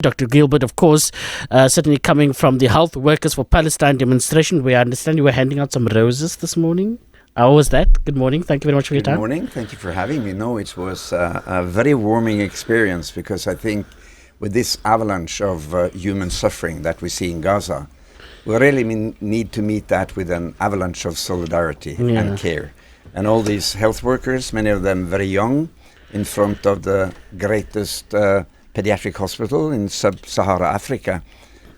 Dr. Gilbert, of course, certainly coming from the Health Workers for Palestine demonstration, where I understand you were handing out some roses this morning. How was that? Good morning. Thank you very much for your time. Good morning. Thank you for having me. No, it was a very warming experience, because I think with this avalanche of human suffering that we see in Gaza, we really need to meet that with an avalanche of solidarity and care. And all these health workers, many of them very young, in front of the greatest pediatric hospital in sub-Sahara Africa,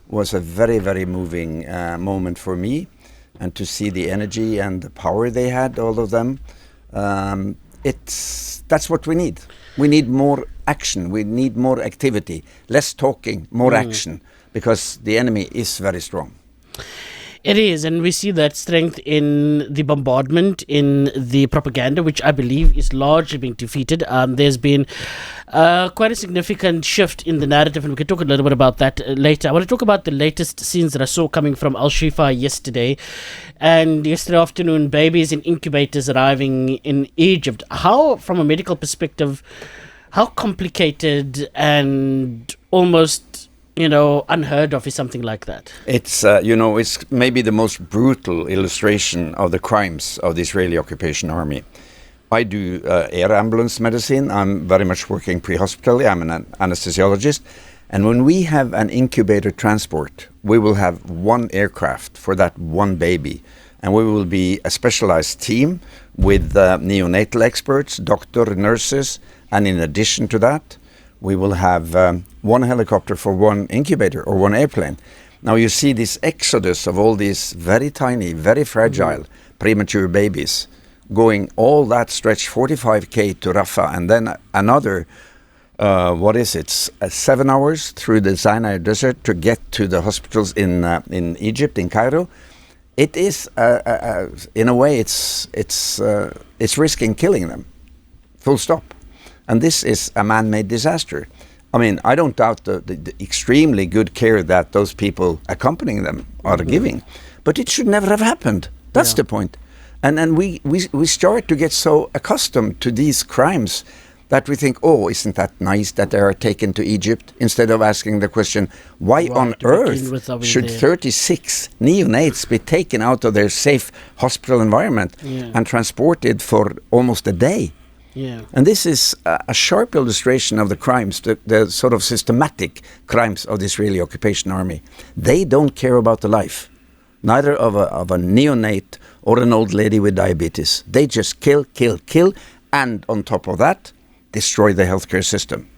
was a very, very moving moment for me. And to see the energy and the power they had, all of them, that's what we need. We need more action. We need more activity. Less talking, more action, because the enemy is very strong. It is, and we see that strength in the bombardment, in the propaganda, which I believe is largely being defeated. There's been quite a significant shift in the narrative, and we can talk a little bit about that later. I want to talk about the latest scenes that I saw coming from Al-Shifa yesterday, and yesterday afternoon, babies in incubators arriving in Egypt. How, from a medical perspective, how complicated and almost unheard of is something like that? It's, it's maybe the most brutal illustration of the crimes of the Israeli occupation army. I do air ambulance medicine. I'm very much working pre-hospitally. I'm an anesthesiologist. And when we have an incubator transport, we will have one aircraft for that one baby. And we will be a specialized team with neonatal experts, doctor, nurses. And in addition to that, we will have one helicopter for one incubator or one airplane. Now you see this exodus of all these very tiny, very fragile, premature babies going all that stretch, 45K to Rafah, and then another, 7 hours through the Sinai Desert to get to the hospitals in Egypt, in Cairo. It is, in a way, it's risking killing them, full stop. And this is a man-made disaster. I mean, I don't doubt the extremely good care that those people accompanying them are giving, but it should never have happened. That's the point. And we start to get so accustomed to these crimes that we think, oh, isn't that nice that they are taken to Egypt? Instead of asking the question, why on earth should 36 neonates be taken out of their safe hospital environment and transported for almost a day? Yeah. And this is a sharp illustration of the crimes, the sort of systematic crimes of the Israeli occupation army. They don't care about the life, neither of a neonate or an old lady with diabetes. They just kill, and on top of that, destroy the healthcare system.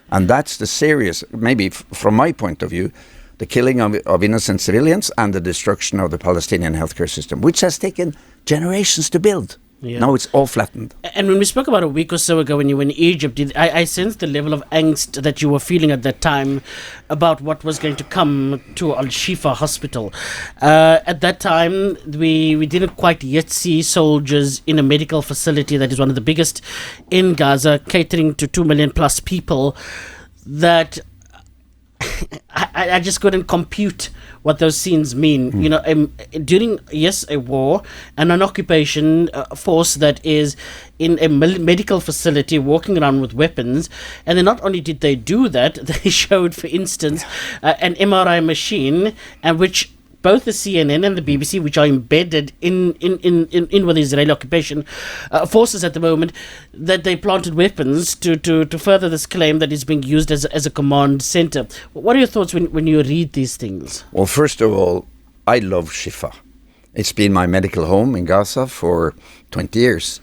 And that's the serious, maybe from my point of view, the killing of innocent civilians and the destruction of the Palestinian healthcare system, which has taken generations to build. Yeah. Now it's all flattened. And when we spoke about a week or so ago when you were in Egypt, I sensed the level of angst that you were feeling at that time about what was going to come to Al-Shifa hospital. At that time, we didn't quite yet see soldiers in a medical facility that is one of the biggest in Gaza, catering to 2 million plus people, that I just couldn't compute what those scenes mean. During a war and an occupation force that is in a medical facility walking around with weapons, and then not only did they do that, they showed, for instance, an MRI machine, and which both the CNN and the BBC, which are embedded in with the Israeli occupation forces at the moment, that they planted weapons to further this claim that is being used as a command center. What are your thoughts when you read these things? Well, first of all, I love Shifa. It's been my medical home in Gaza for 20 years.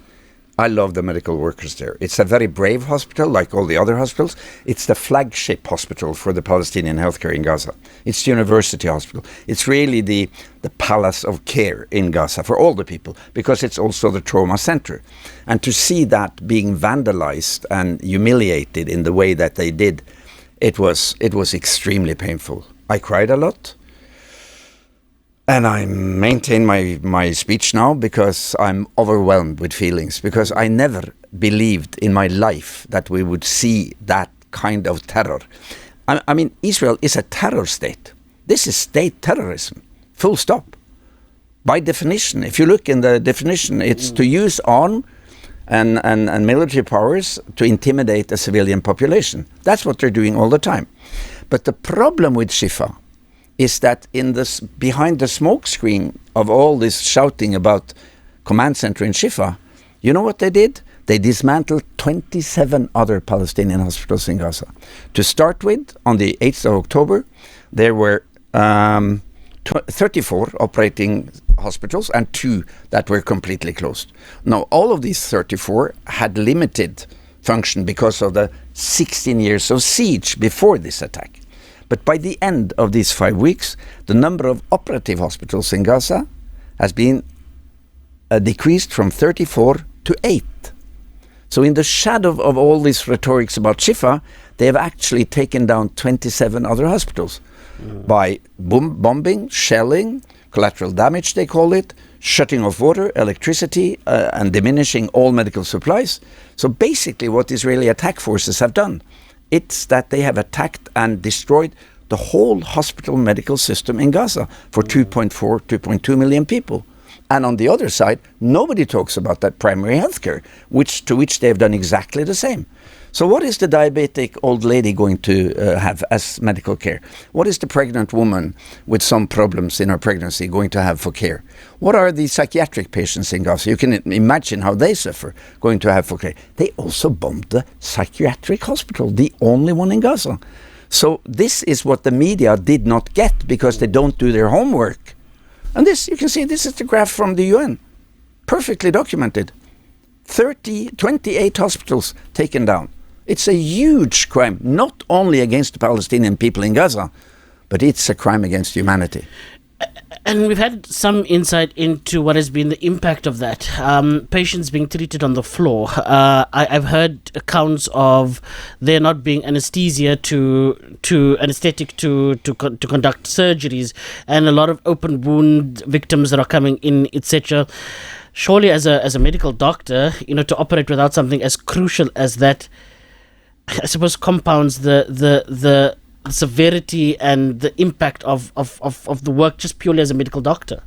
I love the medical workers there. It's a very brave hospital, like all the other hospitals. It's the flagship hospital for the Palestinian healthcare in Gaza. It's the university hospital. It's really the palace of care in Gaza for all the people, because it's also the trauma center. And to see that being vandalized and humiliated in the way that they did, it was extremely painful. I cried a lot. And I maintain my speech now because I'm overwhelmed with feelings, because I never believed in my life that we would see that kind of terror. I mean, Israel is a terror state. This is state terrorism, full stop. By definition, if you look in the definition, it's to use arm and military powers to intimidate a civilian population. That's what they're doing all the time. But the problem with Shifa is that behind the smoke screen of all this shouting about command center in Shifa, you know what they did? They dismantled 27 other Palestinian hospitals in Gaza. To start with, on the 8th of October, there were 34 operating hospitals and 2 that were completely closed. Now, all of these 34 had limited function because of the 16 years of siege before this attack. But by the end of these 5 weeks, the number of operative hospitals in Gaza has been decreased from 34 to 8. So in the shadow of all this rhetorics about Shifa, they have actually taken down 27 other hospitals by bombing, shelling, collateral damage they call it, shutting off water, electricity, and diminishing all medical supplies. So basically what Israeli attack forces have done, it's that they have attacked and destroyed the whole hospital medical system in Gaza for 2.2 million people. And on the other side, nobody talks about that primary healthcare, to which they have done exactly the same. So what is the diabetic old lady going to have as medical care? What is the pregnant woman with some problems in her pregnancy going to have for care? What are the psychiatric patients in Gaza? You can imagine how they suffer going to have for care. They also bombed the psychiatric hospital, the only one in Gaza. So this is what the media did not get because they don't do their homework. And this, you can see, this is the graph from the UN. Perfectly documented. 28 hospitals taken down. It's a huge crime, not only against the Palestinian people in Gaza, but it's a crime against humanity. And we've had some insight into what has been the impact of that. Patients being treated on the floor. I've heard accounts of there not being anesthesia anesthetic to conduct surgeries, and a lot of open wound victims that are coming in, etc. Surely, as a medical doctor, to operate without something as crucial as that, I suppose compounds the severity and the impact of the work just purely as a medical doctor.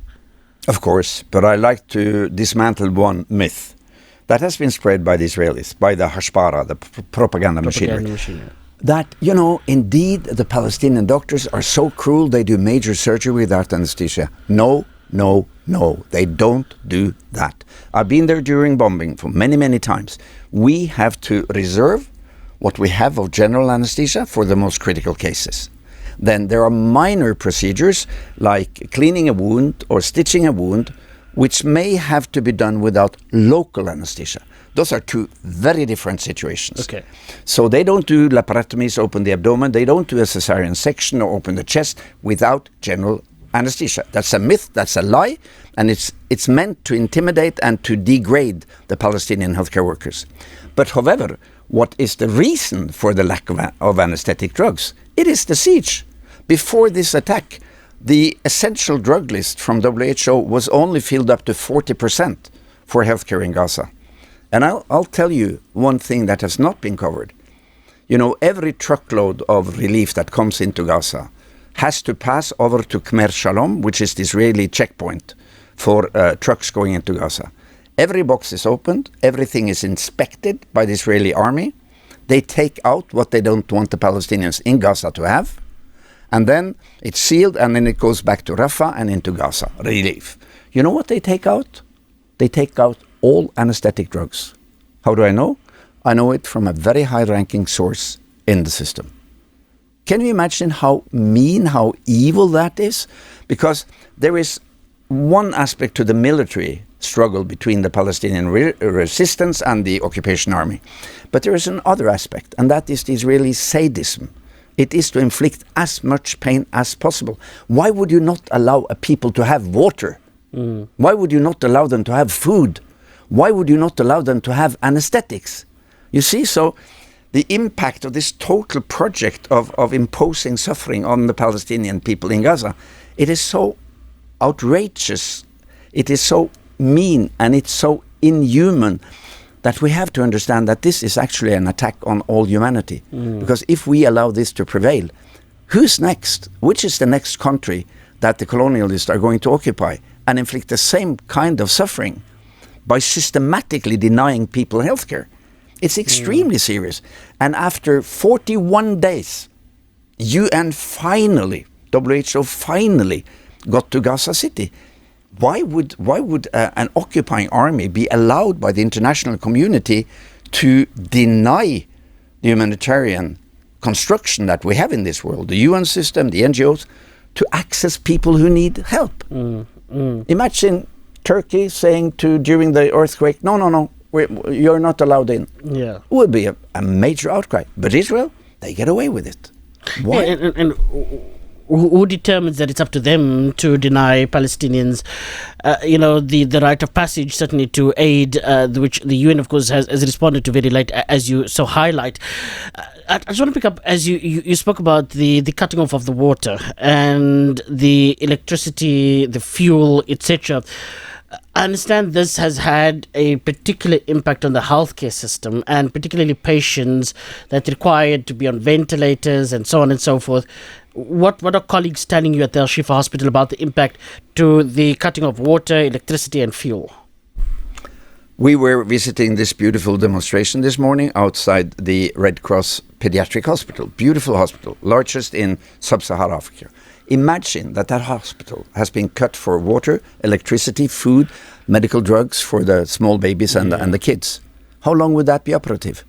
Of course, but I like to dismantle one myth that has been spread by the Israelis, by the Hashpara, the propaganda machinery. That, indeed the Palestinian doctors are so cruel they do major surgery without anesthesia. No, they don't do that. I've been there during bombing for many, many times. We have to reserve what we have of general anesthesia for the most critical cases. Then there are minor procedures like cleaning a wound or stitching a wound, which may have to be done without local anesthesia. Those are 2 very different situations. Okay. So they don't do laparotomies, open the abdomen, they don't do a cesarean section or open the chest without general anesthesia. That's a myth, that's a lie, and it's meant to intimidate and to degrade the Palestinian healthcare workers. But however, what is the reason for the lack of anesthetic drugs? It is the siege. Before this attack, the essential drug list from WHO was only filled up to 40% for healthcare in Gaza. And I'll tell you one thing that has not been covered. Every truckload of relief that comes into Gaza has to pass over to Khmer Shalom, which is the Israeli checkpoint for trucks going into Gaza. Every box is opened, everything is inspected by the Israeli army. They take out what they don't want the Palestinians in Gaza to have. And then it's sealed, and then it goes back to Rafah and into Gaza, relief. You know what they take out? They take out all anesthetic drugs. How do I know? I know it from a very high-ranking source in the system. Can you imagine how mean, how evil that is? Because there is one aspect to the military struggle between the Palestinian resistance and the occupation army. But there is another aspect, and that is the Israeli sadism. It is to inflict as much pain as possible. Why would you not allow a people to have water? Why would you not allow them to have food? Why would you not allow them to have anesthetics? You see, so the impact of this total project of imposing suffering on the Palestinian people in Gaza, it is so outrageous, it is so mean, and it's so inhuman that we have to understand that this is actually an attack on all humanity. Because if we allow this to prevail, who's next? Which is the next country that the colonialists are going to occupy and inflict the same kind of suffering by systematically denying people healthcare? It's extremely serious. And after 41 days, UN finally, WHO finally got to Gaza City. Why would an occupying army be allowed by the international community to deny the humanitarian construction that we have in this world, the UN system, the NGOs, to access people who need help? Imagine Turkey saying during the earthquake, no, you're not allowed in. Yeah. It would be a major outcry. But Israel, they get away with it. Why? Yeah, and who determines that it's up to them to deny Palestinians, the right of passage, certainly to aid, which the UN, of course, has responded to very late, as you so highlight. I just want to pick up, as you spoke about the cutting off of the water and the electricity, the fuel, etc. I understand this has had a particular impact on the healthcare system, and particularly patients that required to be on ventilators and so on and so forth. What are colleagues telling you at the Al-Shifa hospital about the impact to the cutting of water, electricity and fuel? We were visiting this beautiful demonstration this morning outside the Red Cross Pediatric Hospital. Beautiful hospital, largest in sub-Saharan Africa. Imagine that hospital has been cut for water, electricity, food, medical drugs for the small babies and the kids. How long would that be operative?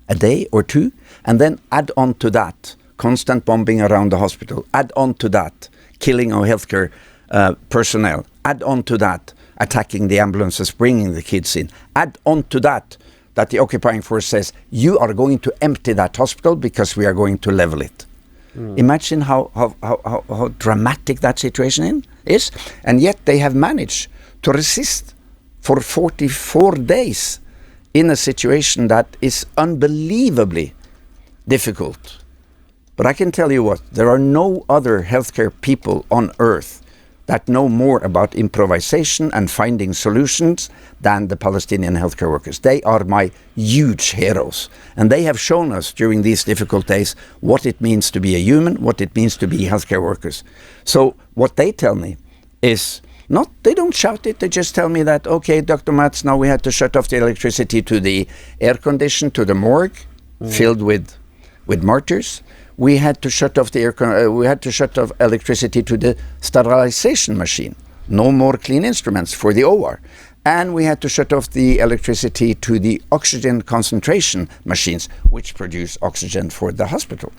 A day or two? And then add on to that constant bombing around the hospital. Add on to that killing of healthcare personnel. Add on to that attacking the ambulances, bringing the kids in. Add on to that the occupying force says, you are going to empty that hospital because we are going to level it. Imagine how dramatic that situation is. And yet they have managed to resist for 44 days in a situation that is unbelievably difficult. But I can tell you what, there are no other healthcare people on earth that know more about improvisation and finding solutions than the Palestinian healthcare workers. They are my huge heroes. And they have shown us during these difficult days what it means to be a human, what it means to be healthcare workers. So what they tell me is they don't shout it, they just tell me that, okay, Dr. Mads, now we had to shut off the electricity to the air condition, to the morgue, filled with martyrs. We had to shut off electricity to the sterilization machine. No more clean instruments for the OR. And we had to shut off the electricity to the oxygen concentration machines, which produce oxygen for the hospital.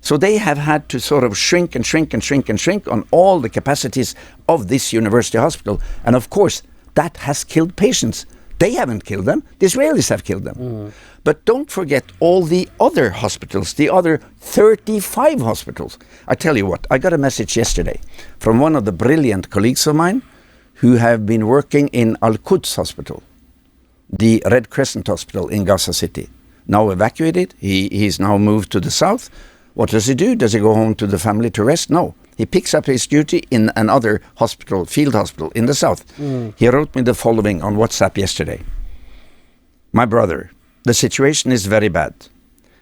So they have had to sort of shrink on all the capacities of this university hospital. And of course, that has killed patients. They haven't killed them. The Israelis have killed them. But don't forget all the other hospitals, the other 35 hospitals. I tell you what, I got a message yesterday from one of the brilliant colleagues of mine who have been working in Al-Quds Hospital, the Red Crescent Hospital in Gaza City. Now evacuated, he's now moved to the south. What does he do? Does he go home to the family to rest? No. He picks up his duty in another hospital, field hospital in the south. He wrote me the following on WhatsApp yesterday. My brother, the situation is very bad.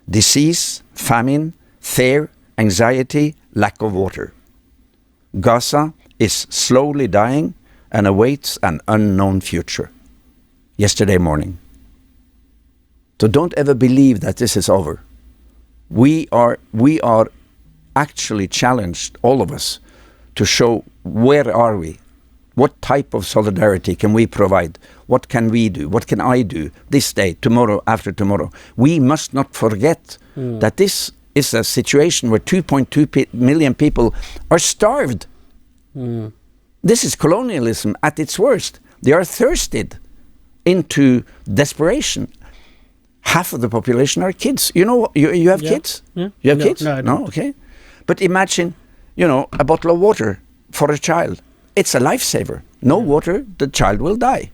Disease, famine, fear, anxiety, lack of water. Gaza is slowly dying and awaits an unknown future. Yesterday morning. So don't ever believe that this is over. We are actually challenged, all of us, to show where are we? What type of solidarity can we provide? What can we do? What can I do this day, tomorrow, after tomorrow? We must not forget that this is a situation where 2.2 million people are starved. This is colonialism at its worst. They are thirsted into desperation. Half of the population are kids. You know, you have kids? Yeah. You have kids? No, I No, don't. okay. But imagine, a bottle of water for a child. It's a lifesaver. No water, the child will die.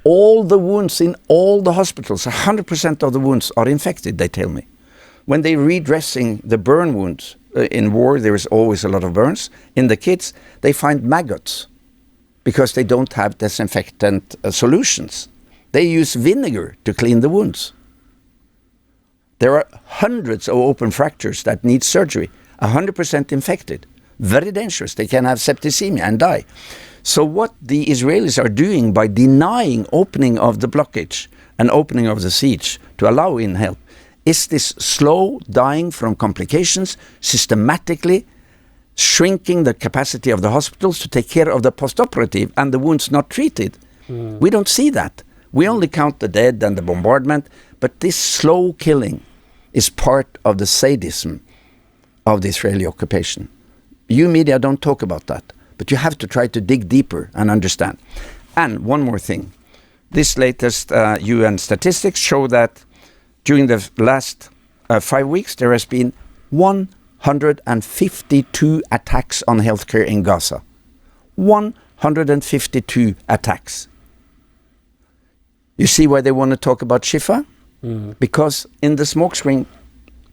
All the wounds in all the hospitals, 100% of the wounds are infected, they tell me. When they redressing the burn wounds, in war there is always a lot of burns. In the kids, they find maggots because they don't have disinfectant solutions. They use vinegar to clean the wounds. There are hundreds of open fractures that need surgery, 100% infected. Very dangerous. They can have septicemia and die. So what the Israelis are doing by denying opening of the blockage and opening of the siege to allow in help is this slow dying from complications, systematically shrinking the capacity of the hospitals to take care of the postoperative and the wounds not treated. We don't see that. We only count the dead and the bombardment, but this slow killing is part of the sadism of the Israeli occupation. You media don't talk about that, but you have to try to dig deeper and understand. And one more thing. This latest UN statistics show that during the last 5 weeks, there has been 152 attacks on healthcare in Gaza. 152 attacks. You see why they want to talk about Shifa? Because in the smokescreen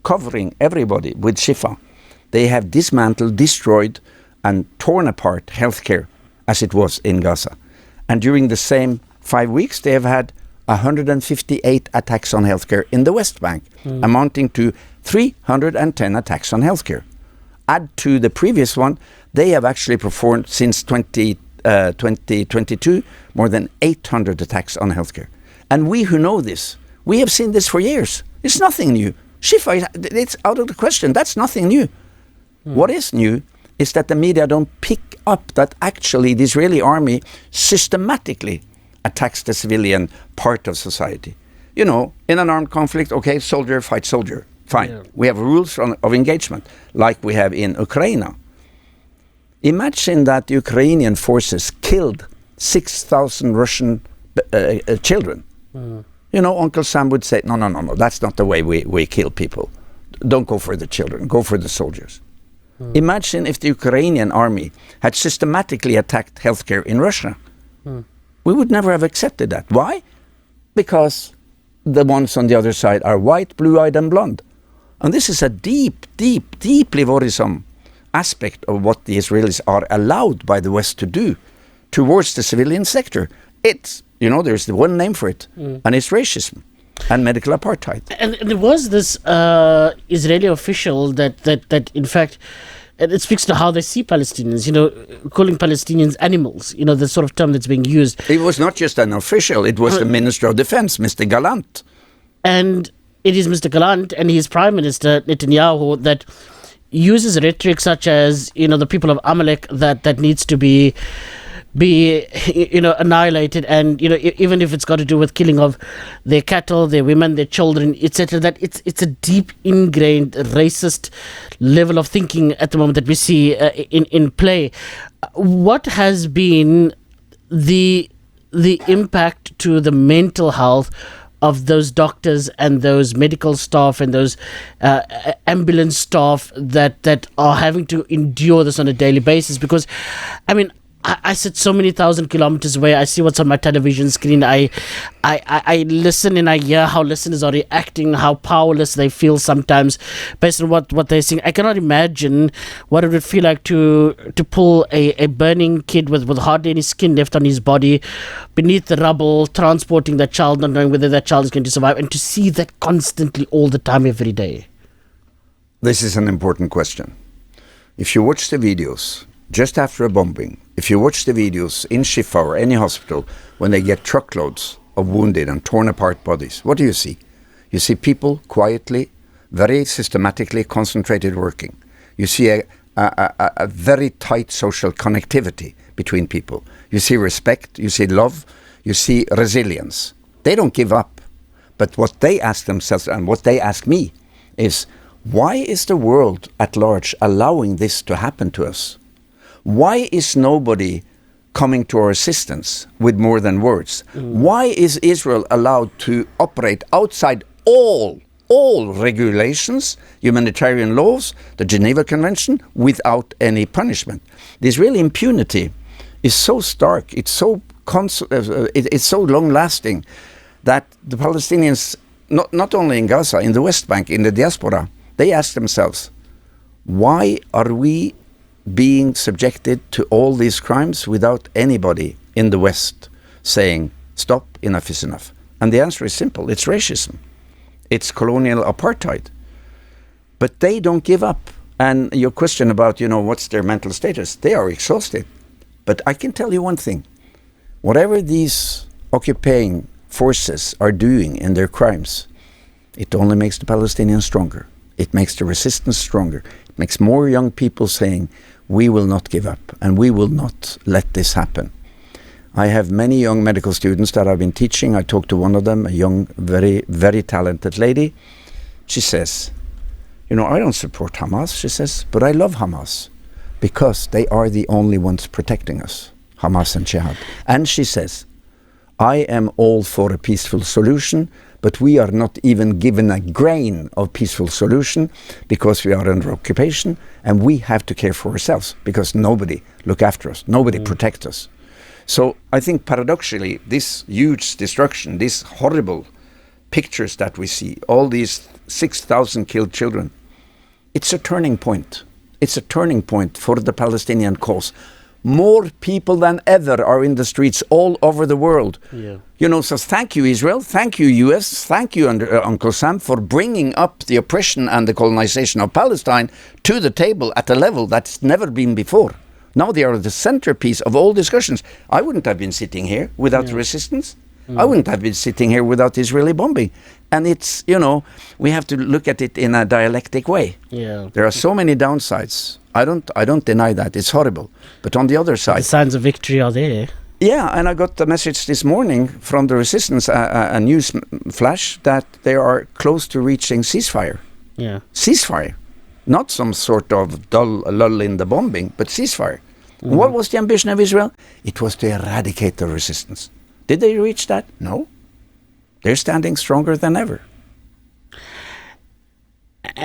covering everybody with Shifa, they have dismantled, destroyed, and torn apart healthcare as it was in Gaza. And during the same 5 weeks, they have had 158 attacks on healthcare in the West Bank, amounting to 310 attacks on healthcare. Add to the previous one, they have actually performed since 2022 more than 800 attacks on healthcare. And we who know this, we have seen this for years. It's nothing new. Shifa, it's out of the question. That's nothing new. What is new is that the media don't pick up that actually the Israeli army systematically attacks the civilian part of society. You know, in an armed conflict, okay, soldier fights soldier. Fine. Yeah. We have rules of engagement, like we have in Ukraine. Imagine that the Ukrainian forces killed 6,000 Russian children. You know, Uncle Sam would say, no, that's not the way we kill people. Don't go for the children, go for the soldiers. Imagine if the Ukrainian army had systematically attacked healthcare in Russia. We would never have accepted that. Why? Because the ones on the other side are white, blue-eyed and blonde. And this is a deeply worrisome aspect of what the Israelis are allowed by the West to do towards the civilian sector. It's, you know, there's the one name for it, and it's racism and medical apartheid. And there was this Israeli official that in fact, it speaks to how they see Palestinians, you know, calling Palestinians animals, you know, the sort of term that's being used. It was not just an official, it was the Minister of Defense, Mr. Gallant. And it is Mr. Gallant and his Prime Minister, Netanyahu, that uses rhetoric such as, you know, the people of Amalek that needs to be you know, annihilated, and you know, even if it's got to do with killing of their cattle, their women, their children, etc., that it's a deep ingrained racist level of thinking at the moment that we see in play. What has been the impact to the mental health of those doctors and those medical staff and those ambulance staff that are having to endure this on a daily basis? Because, I mean, I sit so many thousand kilometers away. I see what's on my television screen. I listen and I hear how listeners are reacting, how powerless they feel sometimes based on what they're seeing. I cannot imagine what it would feel like to pull a burning kid with hardly any skin left on his body beneath the rubble, transporting that child, not knowing whether that child is going to survive, and to see that constantly all the time, every day. This is an important question. If you watch the videos just after a bombing, if you watch the videos in Shifa or any hospital when they get truckloads of wounded and torn apart bodies, what do you see? You see people quietly, very systematically concentrated working. You see a very tight social connectivity between people. You see respect, you see love, you see resilience. They don't give up. But what they ask themselves and what they ask me is, why is the world at large allowing this to happen to us? Why is nobody coming to our assistance with more than words? Why is Israel allowed to operate outside all regulations, humanitarian laws, the Geneva Convention, without any punishment? The Israeli impunity is so stark, it's so long-lasting, that the Palestinians, not only in Gaza, in the West Bank, in the diaspora, they ask themselves, why are we being subjected to all these crimes without anybody in the West saying, stop, enough is enough? And the answer is simple. It's racism. It's colonial apartheid. But they don't give up. And your question about, you know, what's their mental status? They are exhausted. But I can tell you one thing. Whatever these occupying forces are doing in their crimes, it only makes the Palestinians stronger. It makes the resistance stronger. It makes more young people saying, we will not give up and we will not let this happen. I have many young medical students that I've been teaching. I talked to one of them, a young, very, very talented lady. She says, I don't support Hamas, she says, but I love Hamas because they are the only ones protecting us, Hamas and Jihad. And she says, I am all for a peaceful solution, but we are not even given a grain of peaceful solution because we are under occupation and we have to care for ourselves because nobody look after us, nobody protect us. So I think paradoxically, this huge destruction, these horrible pictures that we see, all these 6,000 killed children, it's a turning point. It's a turning point for the Palestinian cause. More people than ever are in the streets all over the world. Yeah. So thank you, Israel. Thank you, US. Thank you, Uncle Sam, for bringing up the oppression and the colonization of Palestine to the table at a level that's never been before. Now they are the centerpiece of all discussions. I wouldn't have been sitting here without resistance. I wouldn't have been sitting here without Israeli bombing. And it's, we have to look at it in a dialectic way. Yeah. There are so many downsides. I don't deny that. It's horrible. But on the other side... The signs of victory are there. Yeah, and I got the message this morning from the resistance, a news flash, that they are close to reaching ceasefire. Yeah. Ceasefire. Not some sort of lull in the bombing, but ceasefire. What was the ambition of Israel? It was to eradicate the resistance. Did they reach that? No. They're standing stronger than ever.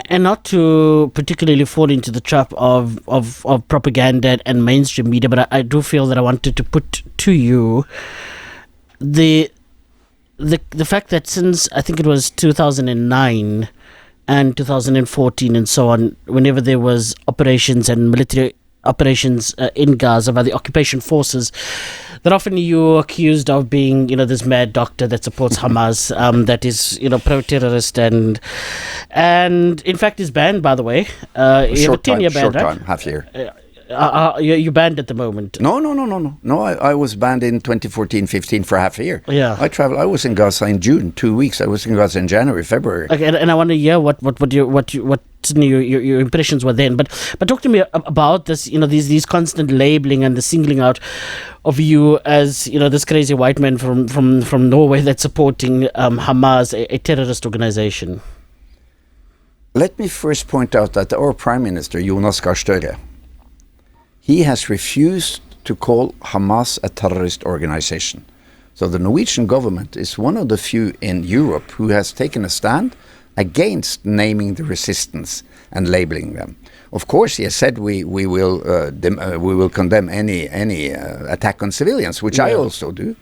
And not to particularly fall into the trap of propaganda and mainstream media, but I do feel that I wanted to put to you the fact that since I think it was 2009 and 2014 and so on, whenever there was operations and military operations in Gaza by the occupation forces, that often you're accused of being, this mad doctor that supports Hamas, that is, pro-terrorist and in fact is banned, by the way. You have a 10-year ban, right? Short time, half year. You're banned at the moment. No. I was banned in 2014-15 for half a year. Yeah. I was in Gaza in June, 2 weeks. I was in Gaza in January, February. Okay, and I want to hear what your impressions were then. But talk to me about this. These constant labeling and the singling out of you as this crazy white man from Norway that's supporting Hamas, a terrorist organization. Let me first point out that our Prime Minister Jonas Gahr Støre, he has refused to call Hamas a terrorist organization. So the Norwegian government is one of the few in Europe who has taken a stand against naming the resistance and labeling them. Of course, he has said we will condemn any attack on civilians, which I also do.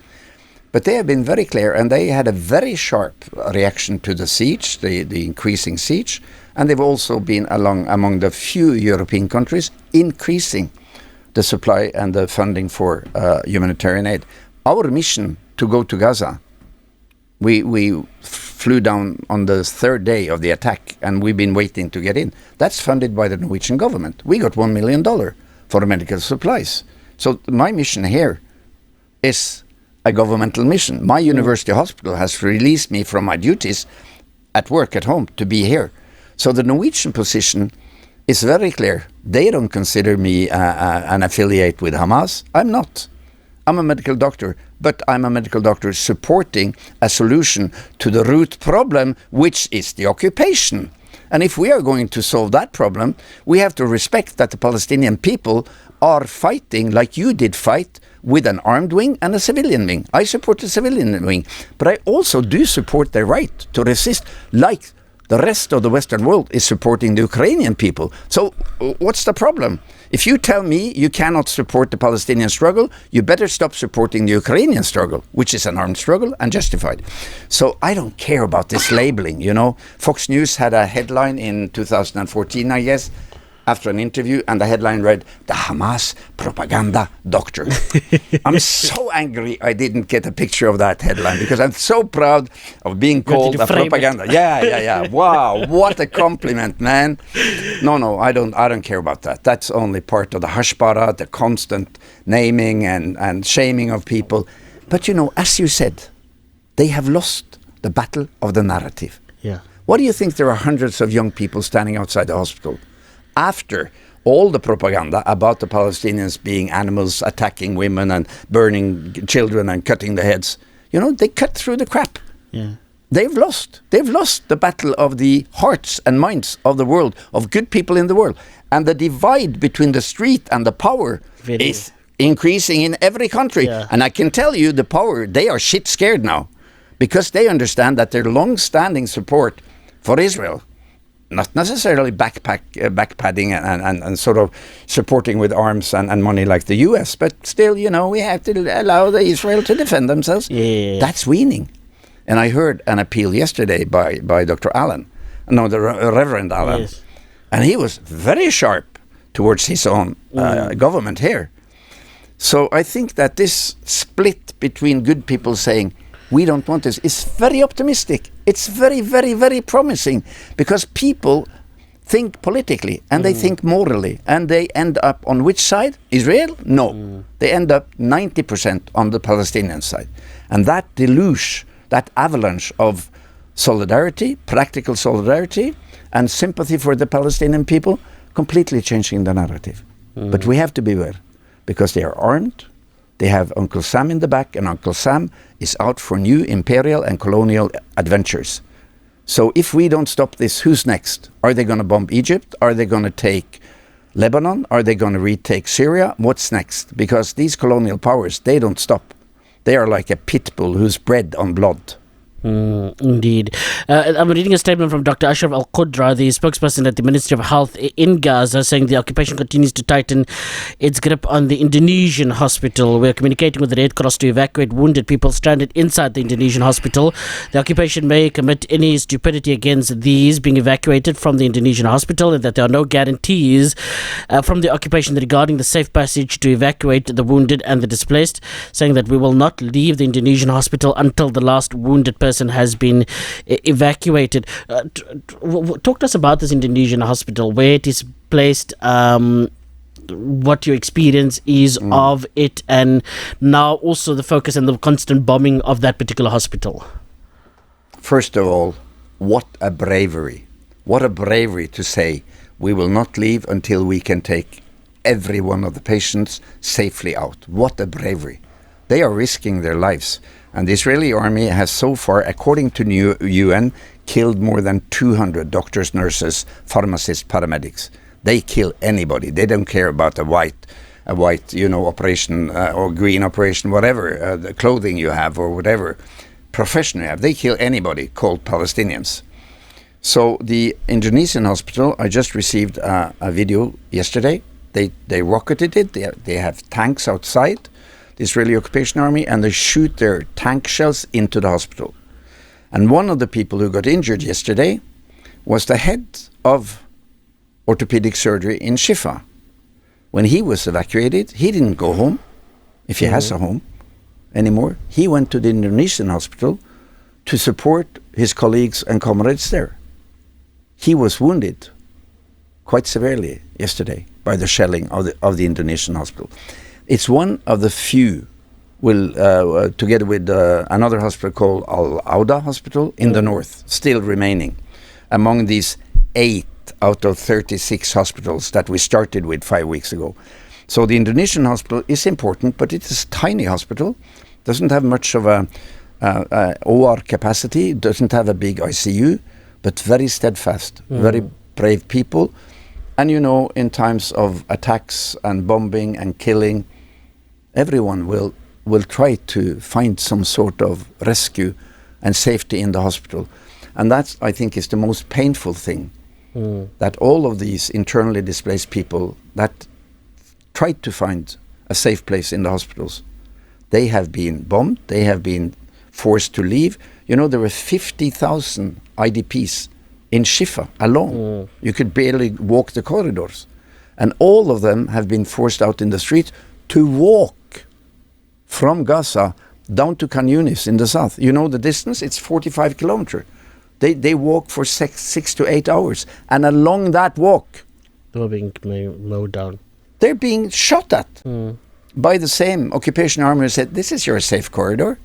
But they have been very clear, and they had a very sharp reaction to the siege, the increasing siege, and they've also been among the few European countries increasing the supply and the funding for humanitarian aid. Our mission to go to Gaza, we flew down on the third day of the attack, and we've been waiting to get in. That's funded by the Norwegian government. We got $1 million for medical supplies. So my mission here is a governmental mission. My university hospital has released me from my duties at work at home to be here. So the Norwegian position is very clear. They don't consider me an affiliate with Hamas. I'm not. I'm a medical doctor, but I'm a medical doctor supporting a solution to the root problem, which is the occupation. And if we are going to solve that problem, we have to respect that the Palestinian people are fighting like you did fight, with an armed wing and a civilian wing. I support the civilian wing, but I also do support their right to resist, like the rest of the Western world is supporting the Ukrainian people. So what's the problem? If you tell me you cannot support the Palestinian struggle, you better stop supporting the Ukrainian struggle, which is an armed struggle and justified. So I don't care about this labeling, Fox News had a headline in 2014, I guess, after an interview, and the headline read, "The Hamas propaganda doctor." I'm so angry I didn't get a picture of that headline, because I'm so proud of being called a propaganda. Yeah. Wow, what a compliment, man. No, I don't care about that. That's only part of the hashbara, the constant naming and shaming of people. But as you said, they have lost the battle of the narrative. Yeah. What do you think there are hundreds of young people standing outside the hospital after all the propaganda about the Palestinians being animals, attacking women and burning children and cutting their heads? You know, they cut through the crap. Yeah. They've lost the battle of the hearts and minds of the world, of good people in the world. And the divide between the street and the power is increasing in every country. Yeah. And I can tell you, the power, they are shit scared now, because they understand that their long-standing support for Israel, not necessarily backpadding and sort of supporting with arms and money like the US, but still, you know, we have to allow Israel to defend themselves. Yeah. That's weaning. And I heard an appeal yesterday by Dr. Reverend Allen. Yes. And he was very sharp towards his own government here. So I think that this split between good people saying, we don't want this, is very optimistic. It's very, very, very promising, because people think politically and they think morally, and they end up on which side? Israel? No. They end up 90% on the Palestinian side. And that deluge, that avalanche of solidarity, practical solidarity, and sympathy for the Palestinian people, completely changing the narrative. But we have to beware, because they are armed, they have Uncle Sam in the back, and Uncle Sam is out for new imperial and colonial adventures. So if we don't stop this, who's next? Are they going to bomb Egypt? Are they going to take Lebanon? Are they going to retake Syria? What's next? Because these colonial powers, they don't stop. They are like a pit bull who's bred on blood. Indeed. I'm reading a statement from Dr. Ashraf Al-Qudra, the spokesperson at the Ministry of Health in Gaza, saying the occupation continues to tighten its grip on the Indonesian hospital. We're communicating with the Red Cross to evacuate wounded people stranded inside the Indonesian hospital. The occupation may commit any stupidity against these being evacuated from the Indonesian hospital, and that there are no guarantees from the occupation regarding the safe passage to evacuate the wounded and the displaced, saying that we will not leave the Indonesian hospital until the last wounded person has been evacuated. Talk to us about this Indonesian hospital, where it is placed, what your experience is of it, and now also the focus and the constant bombing of that particular hospital. First of all, what a bravery. What a bravery to say, we will not leave until we can take every one of the patients safely out. What a bravery. They are risking their lives. And the Israeli army has so far, according to the UN, killed more than 200 doctors, nurses, pharmacists, paramedics. They kill anybody. They don't care about a white, operation or green operation, whatever, the clothing you have or whatever profession you have. They kill anybody called Palestinians. So the Indonesian hospital, I just received a video yesterday. They rocketed it. They have tanks outside, the Israeli occupation army, and they shoot their tank shells into the hospital. And one of the people who got injured yesterday was the head of orthopedic surgery in Shifa. When he was evacuated, he didn't go home, if he has a home anymore. He went to the Indonesian hospital to support his colleagues and comrades there. He was wounded quite severely yesterday by the shelling of the Indonesian hospital. It's one of the few, together with another hospital called Al-Auda Hospital in the north, still remaining among these 8 out of 36 hospitals that we started with 5 weeks ago. So the Indonesian hospital is important, but it is a tiny hospital, doesn't have much of a OR capacity, doesn't have a big ICU, but very steadfast, very brave people. And in times of attacks and bombing and killing, everyone will try to find some sort of rescue and safety in the hospital. And that, I think, is the most painful thing, that all of these internally displaced people that tried to find a safe place in the hospitals, they have been bombed, they have been forced to leave. There were 50,000 IDPs in Shifa alone. You could barely walk the corridors. And all of them have been forced out in the street to walk from Gaza down to Khan Yunis in the south. The distance? It's 45 kilometers. They walk for 6 to 8 hours. And along that walk, They were being mowed down. They're being shot at by the same occupation army who said, this is your safe corridor.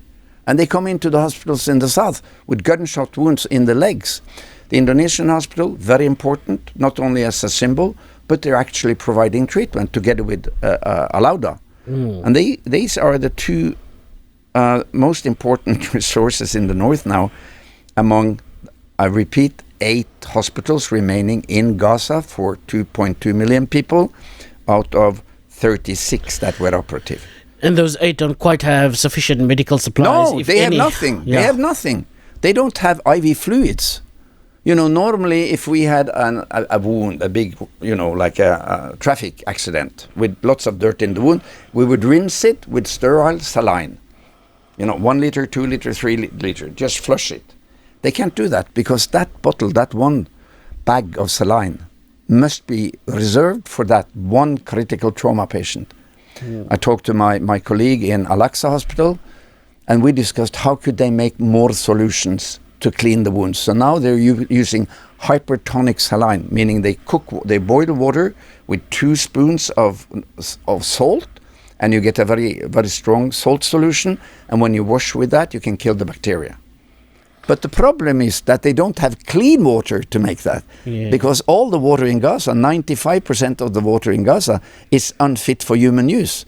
And they come into the hospitals in the south with gunshot wounds in the legs. The Indonesian hospital, very important, not only as a symbol, but they're actually providing treatment together with Alauda. And these are the two most important resources in the north now among, I repeat, 8 hospitals remaining in Gaza for 2.2 million people out of 36 that were operative. And those 8 don't quite have sufficient medical supplies. No, they have nothing. Yeah. They have nothing. They don't have IV fluids. You know, normally if we had a wound, a big, you know, like a traffic accident with lots of dirt in the wound, we would rinse it with sterile saline. You know, 1 liter, 2 liter, 3 liter, just flush it. They can't do that because that bottle, that one bag of saline must be reserved for that one critical trauma patient. I talked to my colleague in Al-Aqsa Hospital, and we discussed how could they make more solutions to clean the wounds. So now they're using hypertonic saline, meaning they boil water with 2 spoons of salt, and you get a very, very strong salt solution. And when you wash with that, you can kill the bacteria. But the problem is that they don't have clean water to make that, because all the water in Gaza, 95% of the water in Gaza, is unfit for human use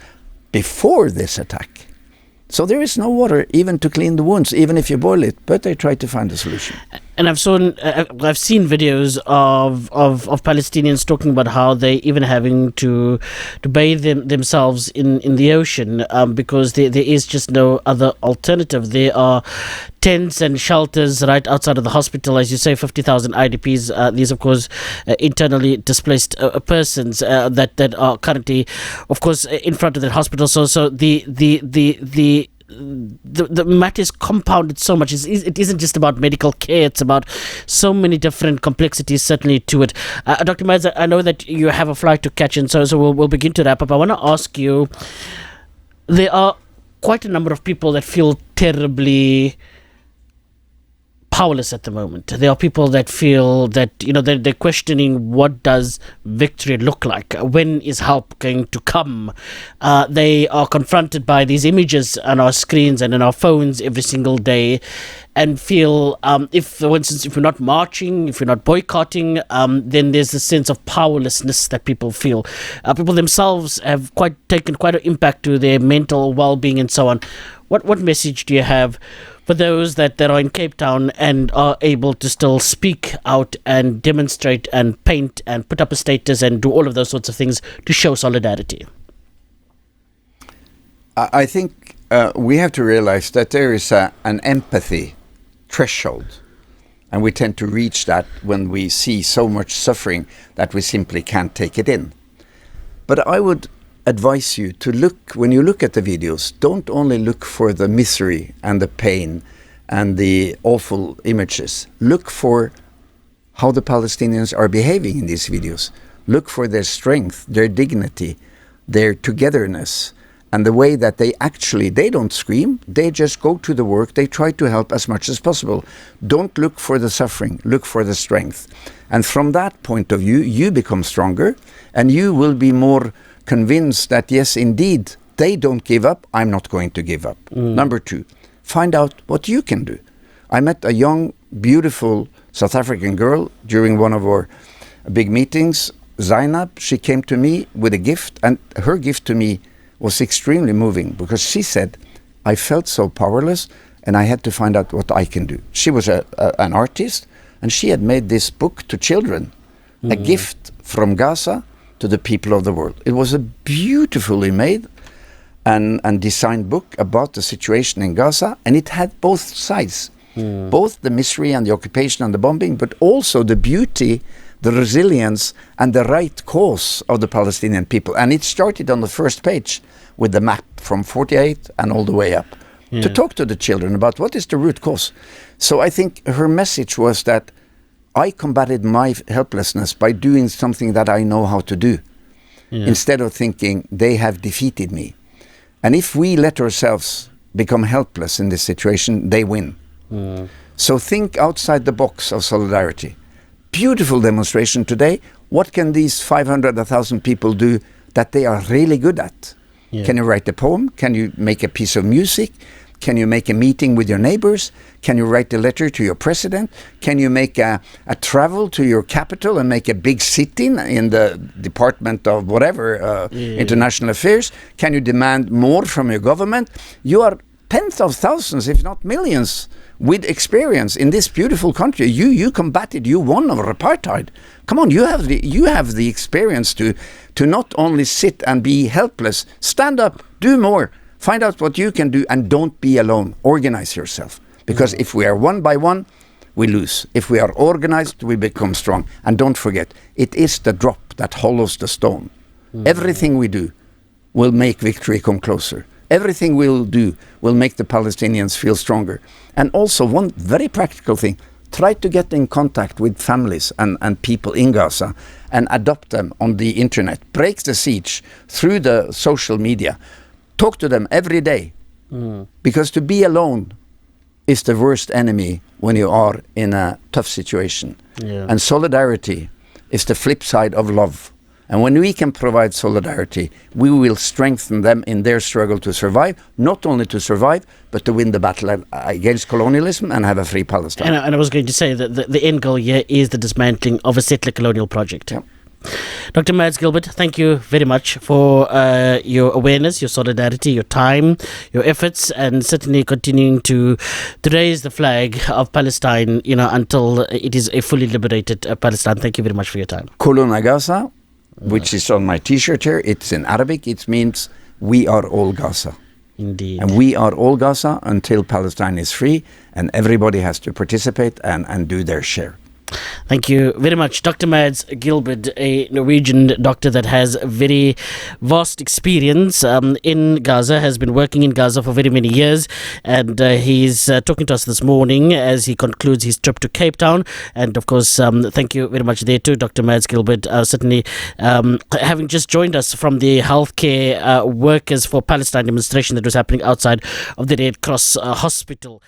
before this attack. So there is no water even to clean the wounds, even if you boil it, but they try to find a solution. And I've seen videos of Palestinians talking about how they even having to bathe themselves in the ocean because there is just no other alternative. There are tents and shelters right outside of the hospital, as you say, 50,000 IDPs. These, of course, internally displaced persons that are currently, of course, in front of the hospital. So the matter is compounded so much. It isn't just about medical care, it's about so many different complexities certainly to it. Dr. Mads, I know that you have a flight to catch, and so we'll begin to wrap up. I want to ask you, there are quite a number of people that feel terribly powerless at the moment. There are people that feel that, you know, they're questioning, what does victory look like? When is help going to come? They are confronted by these images on our screens and in our phones every single day, and feel if, for instance, if we're not marching, if we're not boycotting, then there's a sense of powerlessness that people feel. People themselves have taken quite an impact to their mental well-being and so on. What message do you have for those that are in Cape Town and are able to still speak out and demonstrate and paint and put up a status and do all of those sorts of things to show solidarity? I think we have to realize that there is an empathy threshold, and we tend to reach that when we see so much suffering that we simply can't take it in. But I would advise you to look, when you look at the videos, don't only look for the misery and the pain and the awful images. Look for how the Palestinians are behaving in these videos. Look for their strength, their dignity, their togetherness, and the way that they don't scream, they just go to the work, they try to help as much as possible. Don't look for the suffering, look for the strength. And from that point of view, you become stronger, and you will be more convinced that, yes, indeed, they don't give up, I'm not going to give up. Number 2, find out what you can do. I met a young, beautiful South African girl during one of our big meetings, Zainab. She came to me with a gift, and her gift to me was extremely moving because she said, I felt so powerless and I had to find out what I can do. She was an artist, and she had made this book to children, a gift from Gaza to the people of the world. It was a beautifully made and designed book about the situation in Gaza, and it had both sides, both the misery and the occupation and the bombing, but also the beauty, the resilience, and the right cause of the Palestinian people. And it started on the first page with the map from 48 and all the way up, to talk to the children about what is the root cause. So I think her message was that I combated my helplessness by doing something that I know how to do, instead of thinking they have defeated me. And if we let ourselves become helpless in this situation, they win. So think outside the box of solidarity. Beautiful demonstration today. What can these 500, 1,000 people do that they are really good at? Can you write a poem? Can you make a piece of music? Can you make a meeting with your neighbors? Can you write a letter to your president? Can you make a travel to your capital and make a big sit-in in the Department of whatever, International Affairs? Can you demand more from your government? You are tens of thousands, if not millions, with experience in this beautiful country. You combated, you won over apartheid. Come on, you have the experience to not only sit and be helpless. Stand up, do more, find out what you can do, and don't be alone. Organize yourself. Because if we are one by one, we lose. If we are organized, we become strong. And don't forget, it is the drop that hollows the stone. Everything we do will make victory come closer. Everything we'll do will make the Palestinians feel stronger. And also one very practical thing, try to get in contact with families and people in Gaza and adopt them on the internet. Break the siege through the social media. Talk to them every day. Because to be alone is the worst enemy when you are in a tough situation. And solidarity is the flip side of love. And when we can provide solidarity, we will strengthen them in their struggle to survive, not only to survive, but to win the battle against colonialism and have a free Palestine. And I was going to say that the end goal here is the dismantling of a settler colonial project. Yeah. Dr. Mads Gilbert, thank you very much for your awareness, your solidarity, your time, your efforts, and certainly continuing to raise the flag of Palestine, until it is a fully liberated Palestine. Thank you very much for your time. Kuluna Gaza, which is on my t-shirt here, it's in Arabic, it means we are all Gaza. Indeed. And we are all Gaza until Palestine is free, and everybody has to participate and do their share. Thank you very much. Dr. Mads Gilbert, a Norwegian doctor that has very vast experience in Gaza, has been working in Gaza for very many years, and he's talking to us this morning as he concludes his trip to Cape Town. And of course, thank you very much there too, Dr. Mads Gilbert, certainly having just joined us from the Healthcare Workers for Palestine demonstration that was happening outside of the Red Cross Hospital.